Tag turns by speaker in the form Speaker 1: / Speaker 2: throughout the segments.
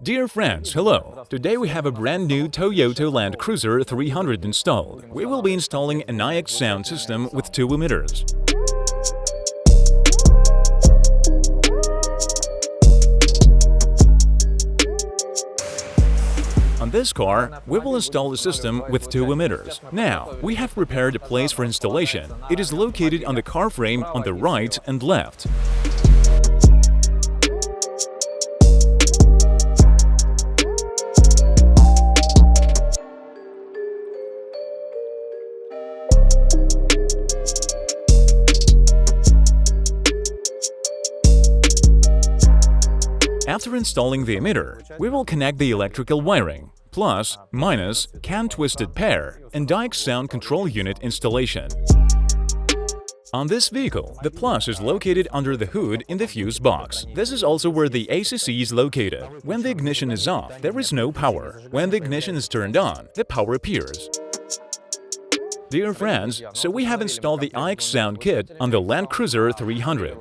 Speaker 1: Dear friends, hello! Today we have a brand new Toyota Land Cruiser 300 installed. We will be installing an iXSOUND system with two emitters. On this car, we will install a system with two emitters. Now, we have prepared a place for installation. It is located on the car frame on the right and left. After installing the emitter, we will connect the electrical wiring, plus, minus, cam-twisted pair, and iXSOUND control unit installation. On this vehicle, the plus is located under the hood in the fuse box. This is also where the ACC is located. When the ignition is off, there is no power. When the ignition is turned on, the power appears. Dear friends, so we have installed the iXSOUND kit on the Land Cruiser 300.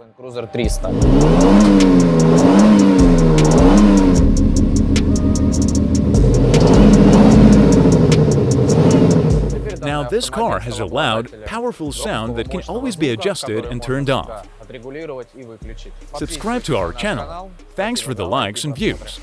Speaker 1: Now this car has a loud, powerful sound that can always be adjusted and turned off. Subscribe to our channel. Thanks for the likes and views.